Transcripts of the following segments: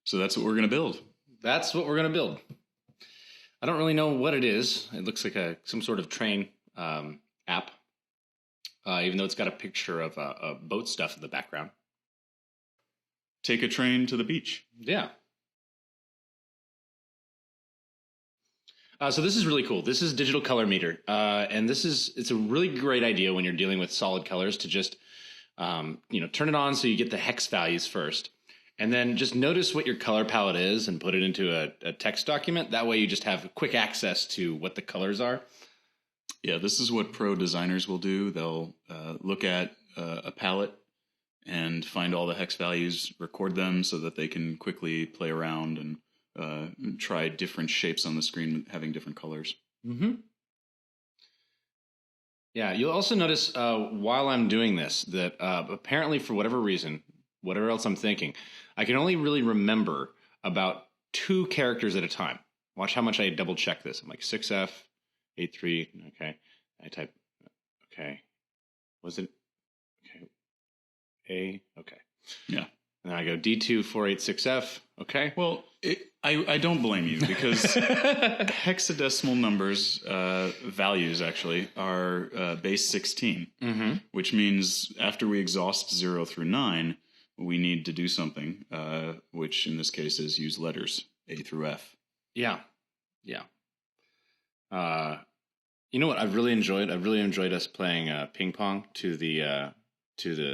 So that's what we're going to build. That's what we're going to build. I don't really know what it is. It looks like some sort of train app, even though it's got a picture of boat stuff in the background. Take a train to the beach. Yeah. So this is really cool. This is digital color meter. And it's a really great idea when you're dealing with solid colors to just, turn it on so you get the hex values first. And then just notice what your color palette is and put it into a text document. That way you just have quick access to what the colors are. Yeah, this is what pro designers will do. They'll look at a palette and find all the hex values, record them so that they can quickly play around and try different shapes on the screen having different colors. Mm-hmm. Yeah, you'll also notice while I'm doing this that apparently for whatever reason, whatever else I'm thinking, I can only really remember about 2 characters at a time. Watch how much I double check this. I'm like 6F, 8-3, okay. I type, okay. Was it, okay. A, okay. Yeah. And then I go D2-486F, okay. Well, I don't blame you because hexadecimal numbers, values actually, are base 16, which means after we exhaust 0 through 9, we need to do something, which in this case is use letters, A through F. Yeah. Yeah. You know what I've really enjoyed? I've really enjoyed us playing ping pong to the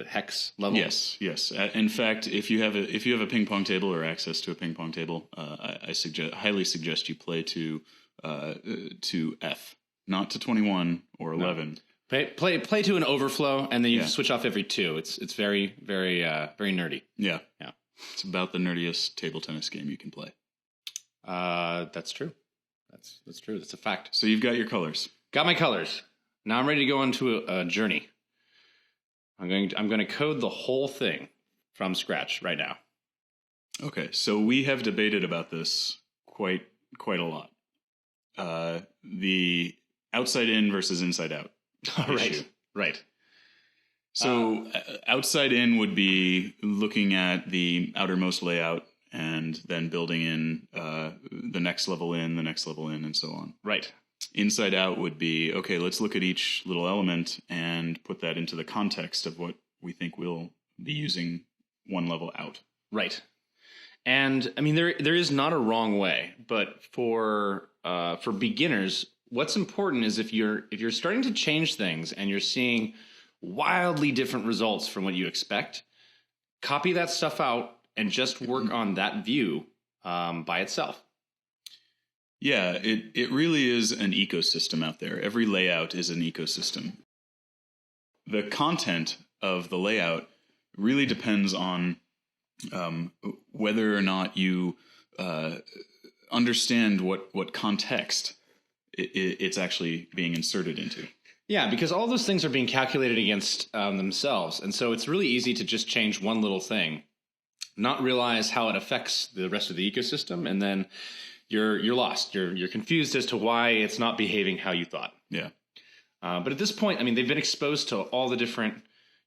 hex level. Yes. In fact, if you have a ping pong table or access to a ping pong table, I highly suggest you play to F, not to 21 or 11. No. Play to an overflow, and then you switch off every 2. It's very, very, very nerdy. Yeah. It's about the nerdiest table tennis game you can play. That's true. That's true. That's a fact. So you've got your colors. Got my colors. Now I'm ready to go into a journey. I'm going to code the whole thing from scratch right now. Okay, so we have debated about this quite a lot. The outside in versus inside out issue. Right. So outside in would be looking at the outermost layout and then building in the next level in, and so on. Right. Inside out would be, okay, let's look at each little element and put that into the context of what we think we'll be using one level out. Right. And I mean, there is not a wrong way, but for beginners, what's important is if you're starting to change things and you're seeing wildly different results from what you expect, copy that stuff out and just work on that view by itself. Yeah, it really is an ecosystem out there. Every layout is an ecosystem. The content of the layout really depends on whether or not you understand what context it's actually being inserted into. Yeah, because all those things are being calculated against themselves. And so it's really easy to just change one little thing, not realize how it affects the rest of the ecosystem, and then you're lost. You're confused as to why it's not behaving how you thought. Yeah. But at this point, I mean, they've been exposed to all the different,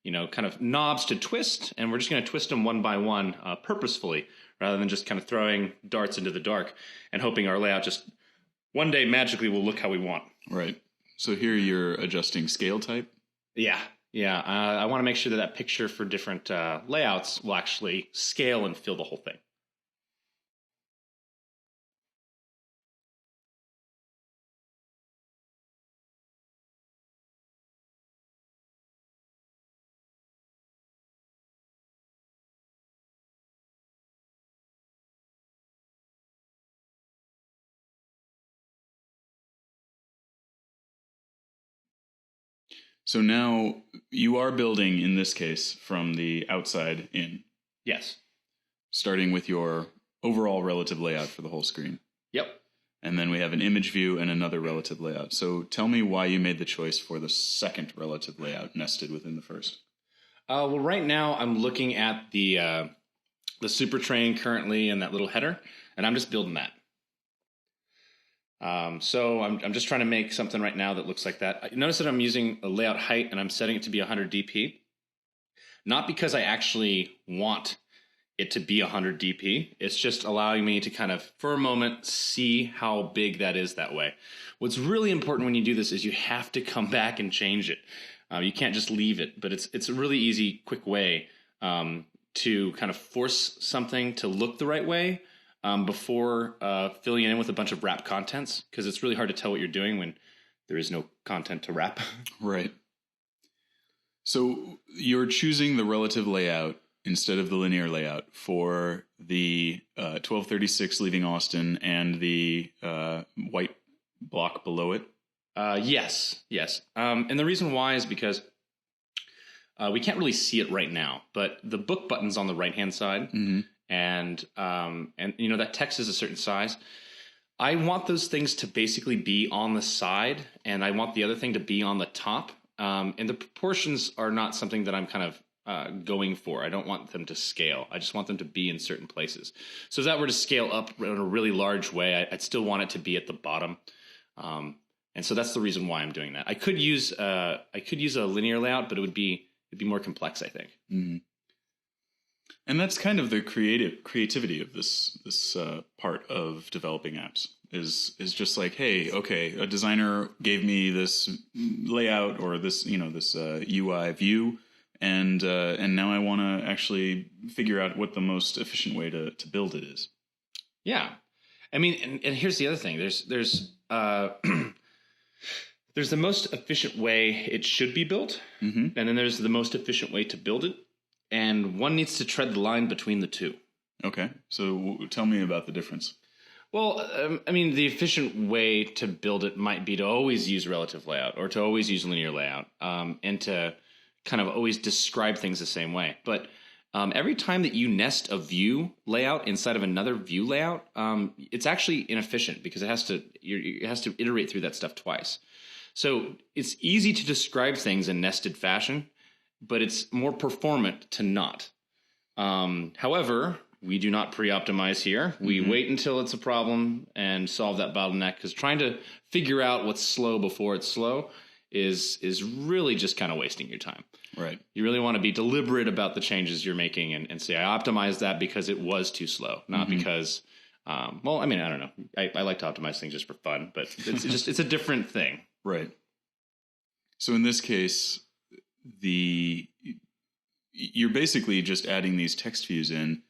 kind of knobs to twist, and we're just going to twist them one by one purposefully, rather than just kind of throwing darts into the dark and hoping our layout just one day magically will look how we want. Right. So here you're adjusting scale type? Yeah. I want to make sure that picture for different layouts will actually scale and fill the whole thing. So now you are building, in this case, from the outside in. Yes. Starting with your overall relative layout for the whole screen. Yep. And then we have an image view and another relative layout. So tell me why you made the choice for the second relative layout nested within the first. Well, right now I'm looking at the super train currently and that little header, and I'm just building that. So I'm just trying to make something right now that looks like that. Notice that I'm using a layout height and I'm setting it to be 100 dp. Not because I actually want it to be 100 dp. It's just allowing me to kind of, for a moment, see how big that is that way. What's really important when you do this is you have to come back and change it. You can't just leave it, but it's a really easy, quick way to kind of force something to look the right way before filling it in with a bunch of wrap contents, because it's really hard to tell what you're doing when there is no content to wrap. Right. So you're choosing the relative layout instead of the linear layout for the 1236 leaving Austin and the white block below it? Yes. And the reason why is because we can't really see it right now, but the book button's on the right-hand side, and you know that text is a certain size. I want those things to basically be on the side, and I want the other thing to be on the top. And the proportions are not something that I'm kind of going for. I don't want them to scale. I just want them to be in certain places. So if that were to scale up in a really large way, I'd still want it to be at the bottom. And so that's the reason why I'm doing that. I could use a linear layout, but it'd be more complex, I think. Mm-hmm. And that's kind of the creativity of this part of developing apps is just like, hey, okay, a designer gave me this layout or this UI view, and now I want to actually figure out what the most efficient way to build it is. Yeah, I mean, and here's the other thing. There's there's the most efficient way it should be built, and then there's the most efficient way to build it. And one needs to tread the line between the two. Okay. So tell me about the difference. Well, I mean, the efficient way to build it might be to always use relative layout or to always use linear layout, and to kind of always describe things the same way. But every time that you nest a view layout inside of another view layout, it's actually inefficient because it has to iterate through that stuff twice. So it's easy to describe things in nested fashion, but it's more performant to not. However, we do not pre-optimize here. We wait until it's a problem and solve that bottleneck, because trying to figure out what's slow before it's slow is really just kind of wasting your time. Right. You really want to be deliberate about the changes you're making and say, I optimized that because it was too slow, not because, well, I mean, I don't know. I like to optimize things just for fun, but it's a different thing. Right. So in this case, you're basically just adding these text views in,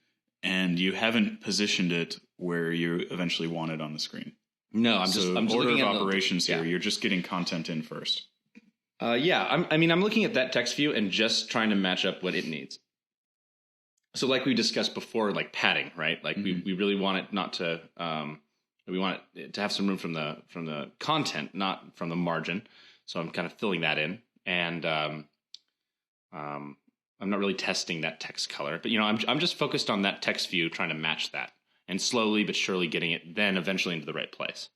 and you haven't positioned it where you eventually want it on the screen. No, I'm just order looking of at operations here. You're just getting content in first. I'm looking at that text view and just trying to match up what it needs. So like we discussed before, like padding, right? Like we really want it not to, we want it to have some room from the content, not from the margin. So I'm kind of filling that in, and I'm not really testing that text color, but I'm just focused on that text view, trying to match that, and slowly but surely getting it then eventually into the right place.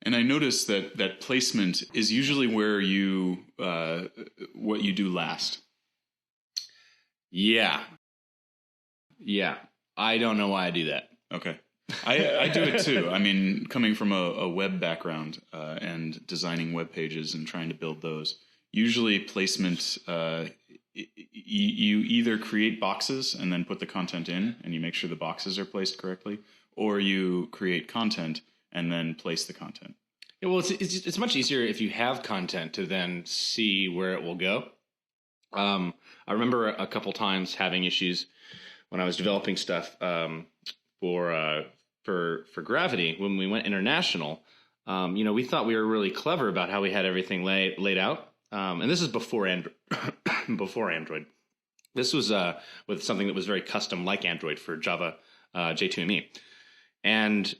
And I noticed that placement is usually where you what you do last. Yeah. I don't know why I do that. Okay. I do it too. I mean, coming from a web background and designing web pages and trying to build those, usually placement, you either create boxes and then put the content in and you make sure the boxes are placed correctly, or you create content and then place the content. Yeah, well, it's much easier if you have content to then see where it will go. I remember a couple times having issues when I was developing stuff for Gravity when we went international. We thought we were really clever about how we had everything laid out, and this is before Android. This was with something that was very custom, like Android, for Java J2ME, and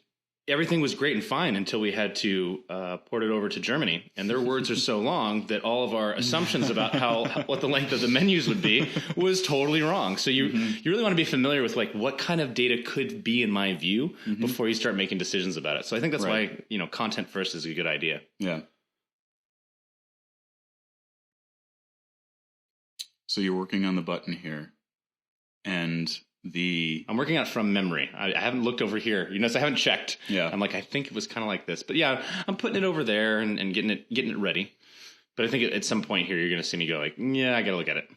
everything was great and fine until we had to port it over to Germany, and their words are so long that all of our assumptions about what the length of the menus would be was totally wrong. So you really want to be familiar with like what kind of data could be in my view before you start making decisions about it. So I think that's why content first is a good idea. Yeah. So you're working on the button here, and I'm working on it from memory. I haven't looked over here. So I haven't checked. Yeah. I'm like, I think it was kind of like this. But yeah, I'm putting it over there and getting it ready. But I think at some point here, you're going to see me go like, yeah, I got to look at it.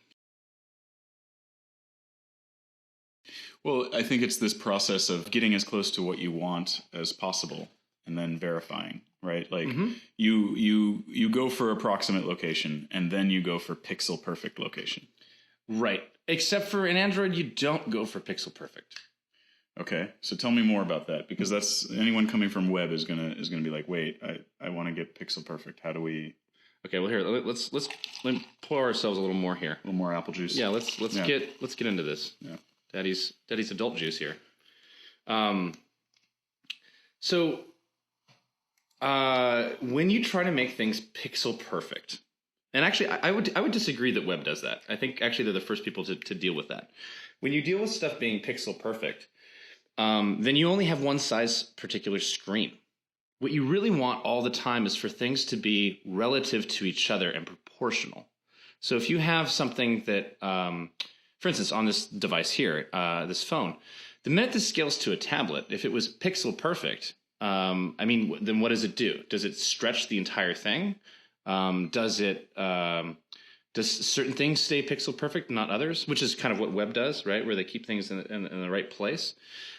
Well, I think it's this process of getting as close to what you want as possible and then verifying, right? Like you go for approximate location and then you go for pixel perfect location. Right. Except for in Android, you don't go for pixel perfect. Okay, so tell me more about that, because that's anyone coming from web is gonna be like, wait, I want to get pixel perfect. How do we? Okay, well here let's pour ourselves a little more here. A little more apple juice. Yeah, let's get into this. Yeah, Daddy's adult juice here. So when you try to make things pixel perfect, and actually I would disagree that web does that. I think actually they're the first people to deal with that. When you deal with stuff being pixel perfect, then you only have one size particular screen. What you really want all the time is for things to be relative to each other and proportional. So if you have something that, for instance, on this device here, this phone, the minute this scales to a tablet, if it was pixel perfect, then what does it do? Does it stretch the entire thing? Does certain things stay pixel perfect, not others? Which is kind of what web does, right? Where they keep things in the right place.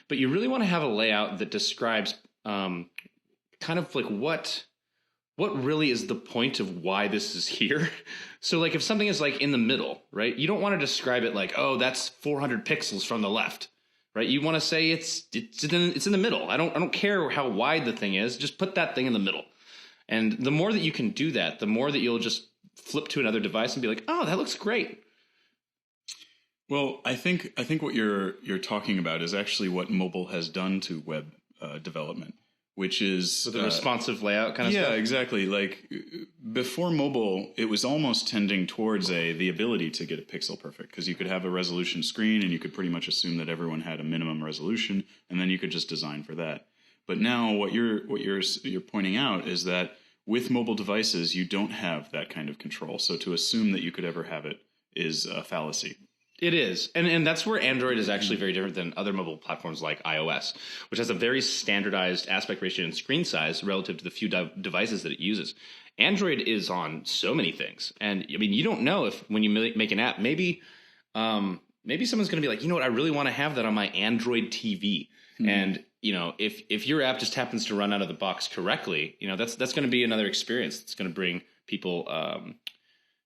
But you really want to have a layout that describes kind of like what really is the point of why this is here. So like if something is like in the middle, right? You don't want to describe it like, oh, that's 400 pixels from the left, right? You want to say it's in the middle. I don't care how wide the thing is. Just put that thing in the middle. And the more that you can do that, the more that you'll just flip to another device and be like, oh, that looks great. Well, I think what you're talking about is actually what mobile has done to web development, which is so the responsive layout kind of stuff. Yeah, exactly. Like before mobile, it was almost tending towards the ability to get it pixel perfect, because you could have a resolution screen and you could pretty much assume that everyone had a minimum resolution, and then you could just design for that. But now what you're pointing out is that with mobile devices, you don't have that kind of control. So to assume that you could ever have it is a fallacy. It is. And that's where Android is actually very different than other mobile platforms like iOS, which has a very standardized aspect ratio and screen size relative to the few devices that it uses. Android is on so many things. And I mean, you don't know if when you make an app, maybe someone's going to be like, you know what, I really want to have that on my Android TV. Mm-hmm. And you know, if your app just happens to run out of the box correctly, you know, that's going to be another experience. It's going to bring people,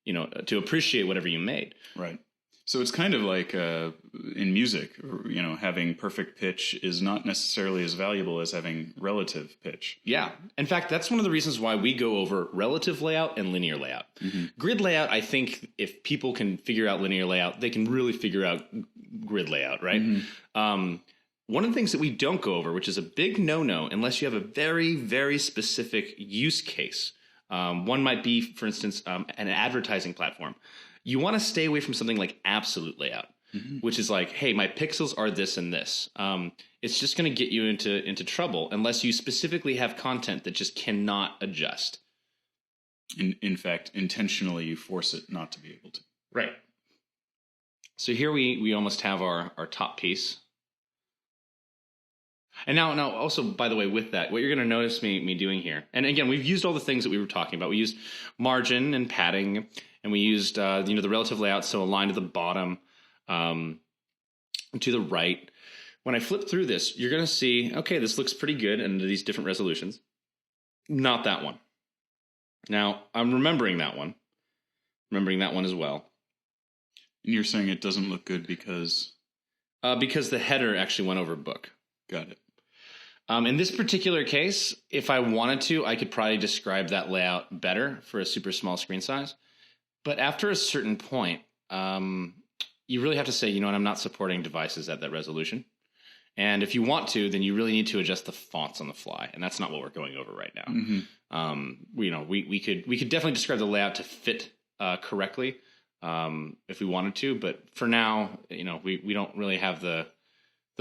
to appreciate whatever you made. Right. So it's kind of like in music, you know, having perfect pitch is not necessarily as valuable as having relative pitch. Yeah. In fact, that's one of the reasons why we go over relative layout and linear layout. Mm-hmm. Grid layout, I think if people can figure out linear layout, they can really figure out grid layout, right? Mm-hmm. One of the things that we don't go over, which is a big no-no, unless you have a very, very specific use case. One might be, for instance, an advertising platform. You want to stay away from something like absolute layout, mm-hmm. which is like, hey, my pixels are this and this. It's just going to get you into trouble unless you specifically have content that just cannot adjust. In fact, intentionally you force it not to be able to. Right. So here we almost have our top piece. And now also, by the way, with that, what you're going to notice me doing here, and again, we've used all the things that we were talking about. We used margin and padding, and we used the relative layout, so aligned to the bottom, to the right. When I flip through this, you're going to see, okay, this looks pretty good under these different resolutions. Not that one. Now, I'm remembering that one as well. And you're saying it doesn't look good because? Because the header actually went over book. Got it. In this particular case, if I wanted to, I could probably describe that layout better for a super small screen size. But after a certain point, you really have to say, you know what, I'm not supporting devices at that resolution. And if you want to, then you really need to adjust the fonts on the fly. And that's not what we're going over right now. Mm-hmm. We could definitely describe the layout to fit correctly if we wanted to. But for now, we don't really have the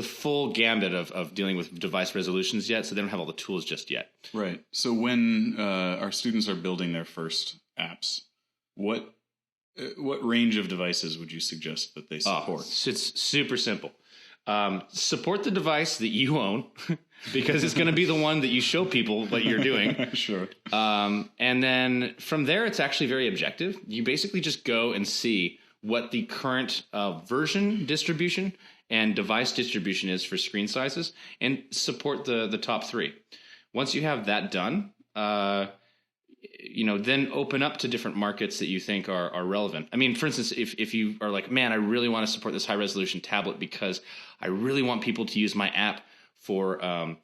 full gambit of dealing with device resolutions yet, so they don't have all the tools just yet. Right. So when our students are building their first apps, what range of devices would you suggest that they support? It's super simple. Support the device that you own, because it's going to be the one that you show people what you're doing. Sure. And then from there, it's actually very objective. You basically just go and see what the current version distribution and device distribution is for screen sizes, and support the top three. Once you have that done, then open up to different markets that you think are relevant. I mean, for instance, if you are like, man, I really want to support this high resolution tablet because I really want people to use my app for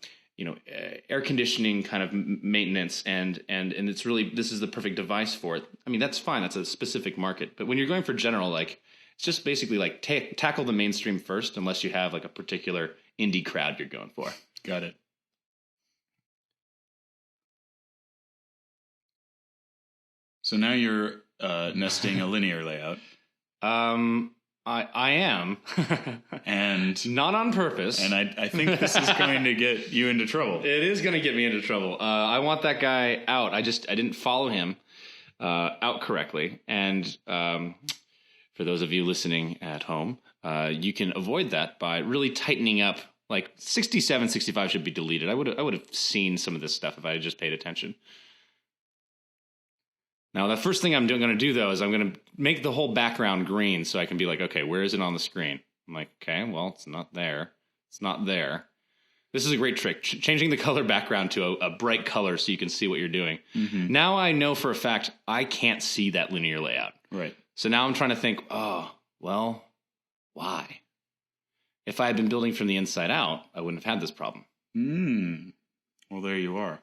air conditioning kind of maintenance, and it's really, this is the perfect device for it. I mean, that's fine. That's a specific market. But when you're going for general, like, it's just basically like tackle the mainstream first, unless you have like a particular indie crowd you're going for. Got it. So now you're nesting a linear layout. I am. And not on purpose. And I think this is going to get you into trouble. It is going to get me into trouble. I want that guy out. I didn't follow him out correctly. And for those of you listening at home, you can avoid that by really tightening up. Like 67, 65 should be deleted. I would have seen some of this stuff if I had just paid attention. Now, the first thing I'm going to do, though, is I'm going to make the whole background green so I can be like, okay, where is it on the screen? I'm like, okay, well, it's not there. It's not there. This is a great trick, changing the color background to a bright color so you can see what you're doing. Mm-hmm. Now I know for a fact I can't see that linear layout. Right. So now I'm trying to think, oh, well, why? If I had been building from the inside out, I wouldn't have had this problem. Well, there you are.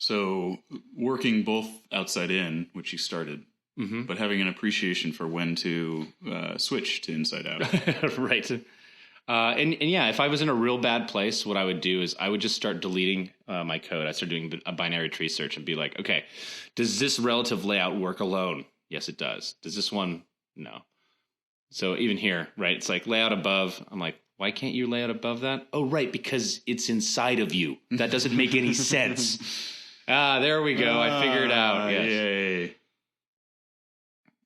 So working both outside in, which you started, but having an appreciation for when to switch to inside out. Right. And yeah, if I was in a real bad place, what I would do is I would just start deleting my code. I start doing a binary tree search and be like, okay, does this relative layout work alone? Yes, it does. Does this one? No. So even here, right, it's like layout above. I'm like, why can't you lay out above that? Oh, right, because it's inside of you. That doesn't make any sense. There we go. I figured it out. Yes. Yay.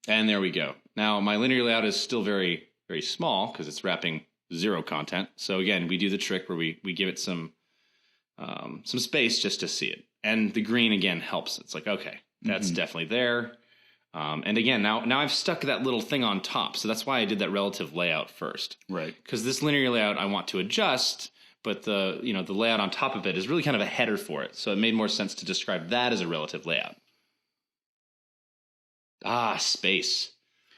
And there we go. Now, my linear layout is still very, very small because it's wrapping 0 content. So again, we do the trick where we give it some space just to see it. And the green, again, helps. It's like, okay, that's definitely there. And again, now I've stuck that little thing on top. So that's why I did that relative layout first. Right. Because this linear layout I want to adjust, but the layout on top of it is really kind of a header for it. So it made more sense to describe that as a relative layout. Space.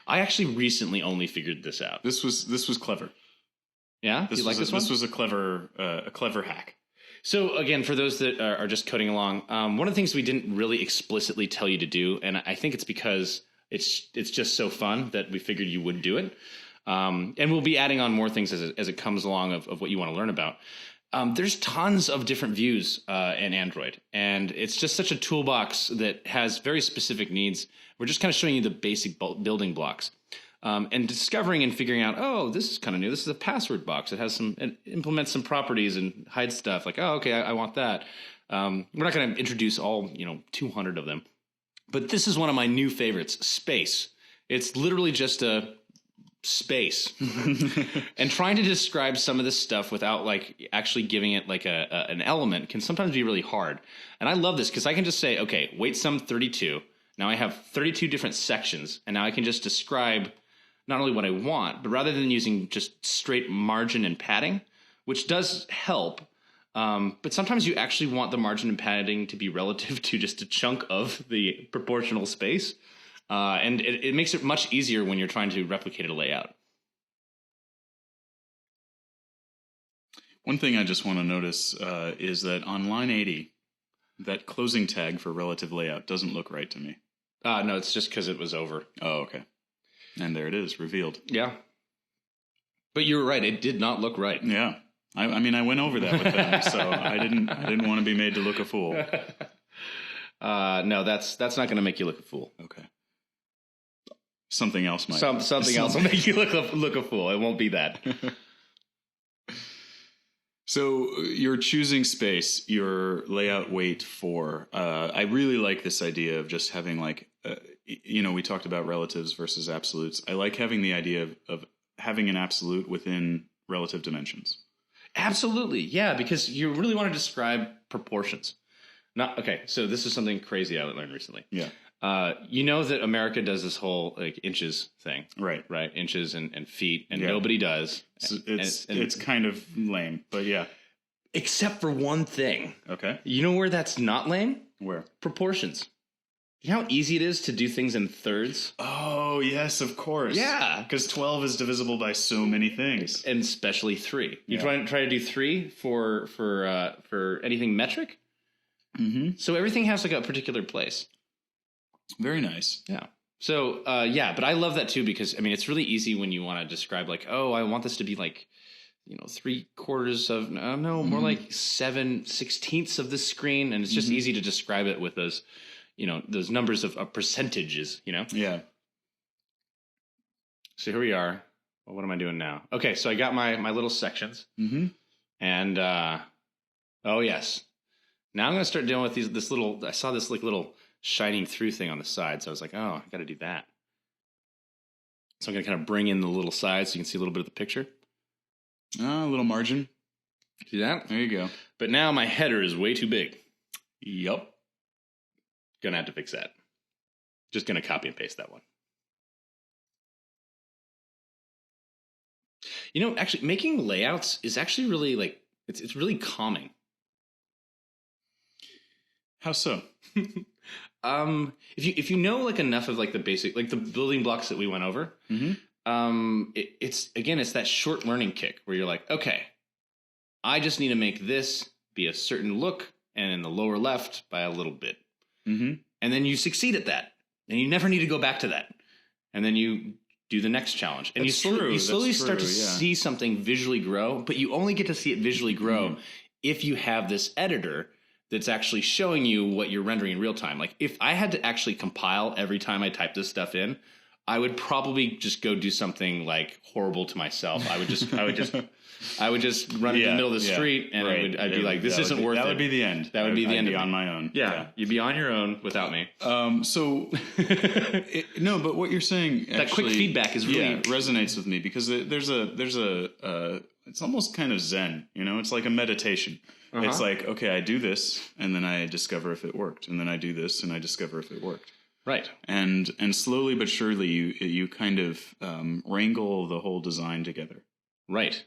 I actually recently only figured this out. This was clever. Yeah? This was a clever hack. So again, for those that are just coding along, one of the things we didn't really explicitly tell you to do, and I think it's because it's just so fun that we figured you would do it. And we'll be adding on more things as it comes along of what you want to learn about. There's tons of different views in Android, and it's just such a toolbox that has very specific needs. We're just kind of showing you the basic building blocks. And discovering and figuring out, oh, this is kind of new. This is a password box. It implements some properties and hides stuff. Like, oh, okay, I want that. We're not going to introduce all 200 of them, but this is one of my new favorites, space. It's literally just a space, and trying to describe some of this stuff without like actually giving it like an element can sometimes be really hard. And I love this because I can just say, okay, weight sum 32. Now I have 32 different sections, and now I can just describe not only what I want, but rather than using just straight margin and padding, which does help, but sometimes you actually want the margin and padding to be relative to just a chunk of the proportional space, and it makes it much easier when you're trying to replicate a layout. One thing I just want to notice is that on line 80, that closing tag for relative layout doesn't look right to me. No, it's just because it was over. Oh, okay. And there it is, revealed. Yeah. But you were right. It did not look right. Yeah. I mean, I went over that with them, so I didn't want to be made to look a fool. No, that's not going to make you look a fool. Okay. Something else might. Something else will make you look a fool. It won't be that. So you're choosing space, your layout weight for. I really like this idea of just having like, we talked about relatives versus absolutes. I like having the idea of having an absolute within relative dimensions. Absolutely, yeah, because you really want to describe proportions. Okay, so this is something crazy I learned recently. Yeah. You know that America does this whole like inches thing, Right. Inches and feet, and Yeah. nobody does. So And- it's kind of lame, but yeah. except for one thing. Okay. You know where that's not lame? Where? Proportions. You know how easy it is to do things in thirds? Oh, yes, of course. Yeah. Because 12 is divisible by so many things. And especially 3. You Yeah. try to do 3 for anything metric? Mm-hmm. So everything has like a particular place. Very nice. Yeah. So, but I love that too, because I mean, it's really easy when you want to describe like, oh, I want this to be like, 3/4 of, more like 7/16 of the screen. And it's just easy to describe it with those, those numbers of percentages, Yeah. So here we are. Well, what am I doing now? Okay. So I got my little sections Mm-hmm. and, oh yes. Now I'm going to start dealing with I saw this like little shining through thing on the side. So I was like, oh, I got to do that. So I'm going to kind of bring in the little side so you can see a little bit of the picture. A little margin. See that? There you go. But now my header is way too big. Yup. Gonna have to fix that. Just gonna copy and paste that one. Actually making layouts is actually really like, it's really calming. How so? If you know like enough of like the basic, like the building blocks that we went over, it's that short learning kick where you're like, okay, I just need to make this be a certain look and in the lower left by a little bit. Mm-hmm. And then you succeed at that. And you never need to go back to that. And then you do the next challenge. And you slowly start to see something visually grow, but you only get to see it visually grow if you have this editor that's actually showing you what you're rendering in real time. Like if I had to actually compile every time I type this stuff in, I would probably just go do something like horrible to myself. I would just run into the middle of the street and I'd be like, this isn't worth it. That would be the end. That would be the end. I'd be on my own. Yeah. You'd be on your own without me. So no, but what you're saying actually, that quick feedback is really resonates with me because there's a it's almost kind of Zen, it's like a meditation. It's like, okay, I do this and then I discover if it worked, and then I do this and I discover if it worked. Right. And slowly but surely you kind of wrangle the whole design together. Right.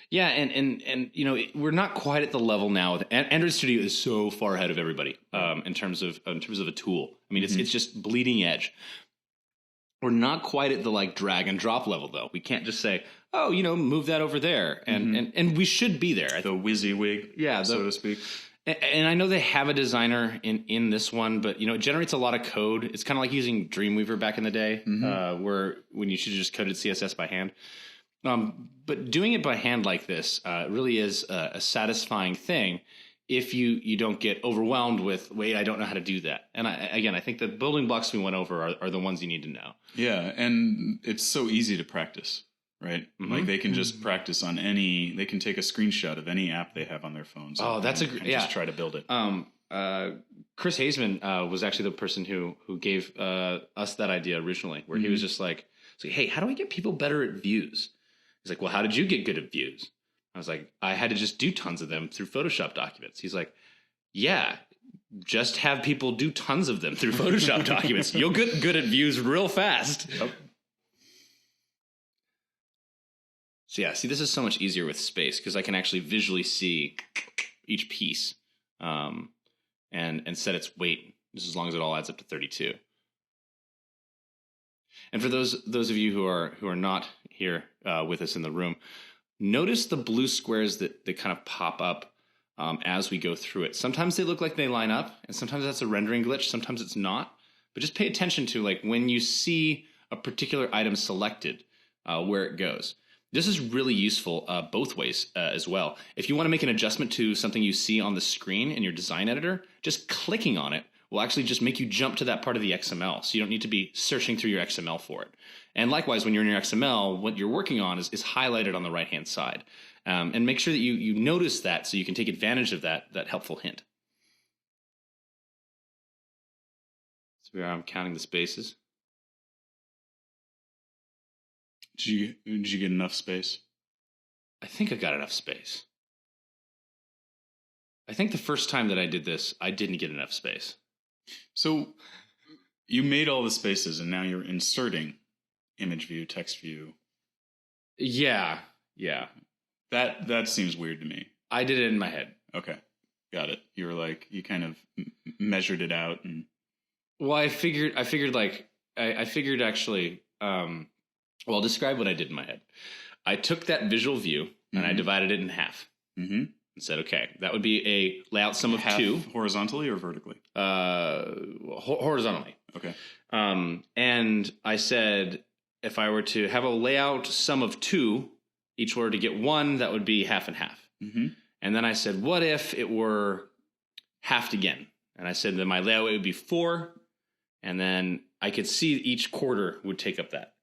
Yeah, and we're not quite at the level now. Android Studio is so far ahead of everybody in terms of a tool. I mean, it's just bleeding edge. We're not quite at the like drag and drop level though. We can't just say, oh, move that over there, and we should be there. The WYSIWYG, so to speak. And I know they have a designer in this one, but it generates a lot of code. It's kind of like using Dreamweaver back in the day, where when you should have just coded CSS by hand. But doing it by hand like this really is a satisfying thing if you don't get overwhelmed with, wait, I don't know how to do that. And I think the building blocks we went over are the ones you need to know. Yeah, and it's so easy to practice. Right? Like they can just practice on they can take a screenshot of any app they have on their phones. Oh, that's just try to build it. Chris Haseman was actually the person who gave us that idea originally, where he was just like, hey, how do I get people better at views? He's like, well, how did you get good at views? I was like, I had to just do tons of them through Photoshop documents. He's like, yeah, just have people do tons of them through Photoshop documents. You'll get good at views real fast. Yep. So yeah, see, this is so much easier with space because I can actually visually see each piece and set its weight just as long as it all adds up to 32. And for those of you who are not here with us in the room, notice the blue squares that kind of pop up as we go through it. Sometimes they look like they line up, and sometimes that's a rendering glitch. Sometimes it's not. But just pay attention to like when you see a particular item selected, where it goes. This is really useful both ways as well. If you want to make an adjustment to something you see on the screen in your design editor, just clicking on it will actually just make you jump to that part of the XML. So you don't need to be searching through your XML for it. And likewise, when you're in your XML, what you're working on is highlighted on the right-hand side. And make sure that you notice that so you can take advantage of that helpful hint. So I'm counting the spaces. Did you get enough space? I think I got enough space. I think the first time that I did this, I didn't get enough space. So You made all the spaces, and now you're inserting image view, text view. Yeah. That seems weird to me. I did it in my head. Okay, got it. You were like, you kind of measured it out, and Well, I figured actually. Well, I'll describe what I did in my head. I took that visual view and I divided it in half. Mm-hmm. And said, okay, that would be a layout sum of half 2. Horizontally or vertically? Horizontally. Okay. And I said, if I were to have a layout sum of 2, each were to get 1, that would be half and half. Mm-hmm. And then I said, what if it were halved again? And I said that my layout would be 4, and then I could see each quarter would take up that.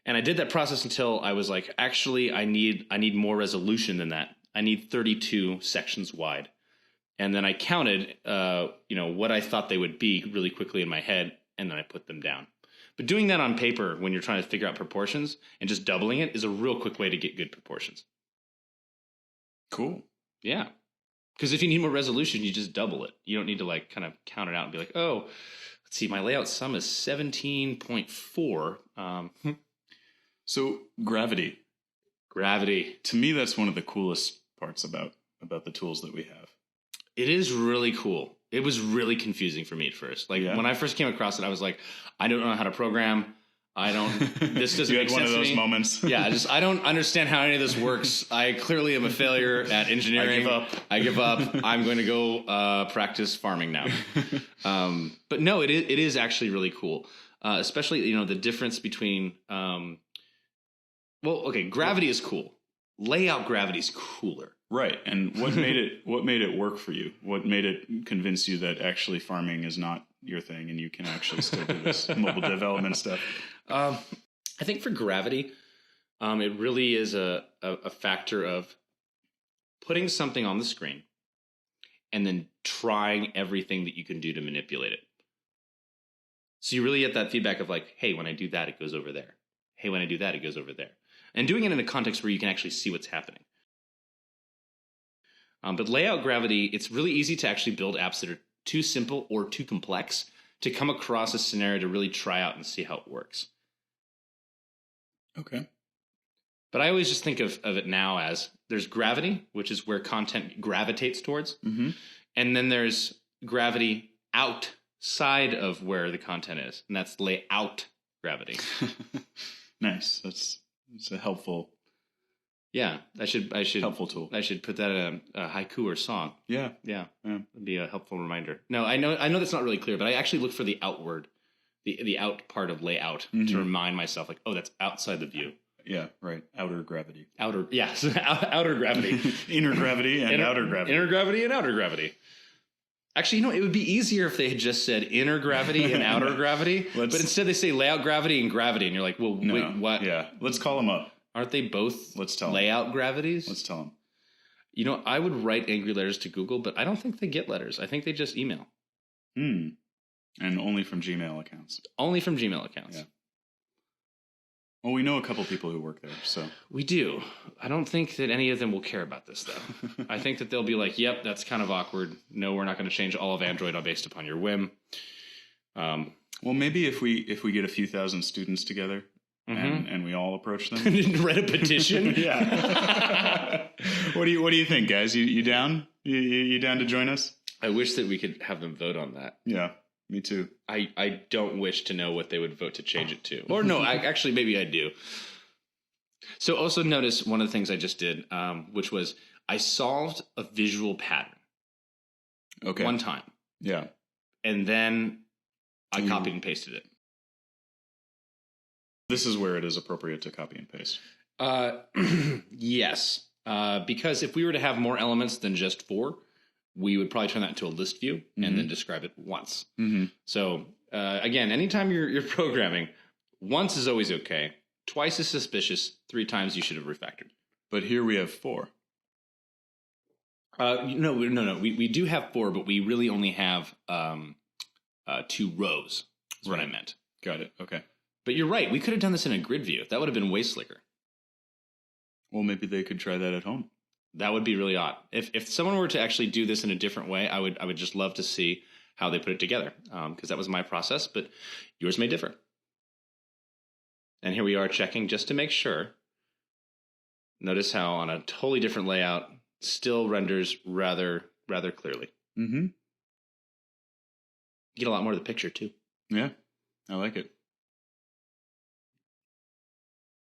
And I did that process until I was like, actually, I need more resolution than that. I need 32 sections wide. And then I counted, what I thought they would be really quickly in my head, and then I put them down. But doing that on paper when you're trying to figure out proportions and just doubling it is a real quick way to get good proportions. Cool. Yeah. Because if you need more resolution, you just double it. You don't need to like kind of count it out and be like, oh, let's see, my layout sum is 17.4. So gravity. To me, that's one of the coolest parts about the tools that we have. It is really cool. It was really confusing for me at first. Like when I first came across it, I was like, I don't know how to program. This doesn't you make had sense one of those to me. Moments. Yeah, I don't understand how any of this works. I clearly am a failure at engineering. I give up. I'm going to go practice farming now. But no, it is actually really cool. Especially, the difference between, gravity is cool. Layout gravity is cooler. Right. And what made it work for you? What made it convince you that actually farming is not your thing and you can actually still do this mobile development stuff? I think for gravity, it really is a factor of putting something on the screen and then trying everything that you can do to manipulate it. So you really get that feedback of like, hey, when I do that, it goes over there. Hey, when I do that, it goes over there. And doing it in a context where you can actually see what's happening. But layout gravity, it's really easy to actually build apps that are too simple or too complex to come across a scenario to really try out and see how it works. Okay. But I always just think of it now as there's gravity, which is where content gravitates towards. Mm-hmm. And then there's gravity outside of where the content is. And that's layout gravity. Nice. It's a helpful. Yeah, I should helpful tool. I should put that in a haiku or song. Yeah. It'd be a helpful reminder. No, I know that's not really clear, but I actually look for the outward, the out part of layout to remind myself, like, oh, that's outside the view. Yeah, right. Outer gravity. Outer gravity. Inner gravity and outer gravity. Inner gravity and outer gravity. Actually, it would be easier if they had just said inner gravity and outer gravity, but instead they say layout gravity and gravity, and you're like, well, no. wait, what? Yeah, let's call them up. Aren't they both layout gravities? Let's tell them. I would write angry letters to Google, but I don't think they get letters. I think they just email. And only from Gmail accounts. Only from Gmail accounts. Yeah. Well, we know a couple people who work there, so. We do. I don't think that any of them will care about this, though. I think that they'll be like, yep, that's kind of awkward. No, we're not going to change all of Android based upon your whim. Well, maybe if we get a few thousand students together, and we all approach them. Read a petition? Yeah. What do you think, guys? You down? You down to join us? I wish that we could have them vote on that. Yeah, me too. I don't wish to know what they would vote to change it to. Or no, actually maybe I do. So also notice one of the things I just did, which was I solved a visual pattern. Okay. One time. Yeah. And then I copied and pasted it. This is where it is appropriate to copy and paste. Yes. Because if we were to have more elements than just 4, we would probably turn that into a list view and then describe it once. Mm-hmm. So again, anytime you're programming, once is always okay. Twice is suspicious. 3 times you should have refactored. But here we have 4. No. We do have 4, but we really only have 2 rows. Is what I meant. Got it. Okay. But you're right. We could have done this in a grid view. That would have been way slicker. Well, maybe they could try that at home. That would be really odd. If someone were to actually do this in a different way, I would just love to see how they put it together, because that was my process, but yours may differ. And here we are checking just to make sure. Notice how on a totally different layout still renders rather clearly. Mm-hmm. You get a lot more of the picture too. Yeah, I like it.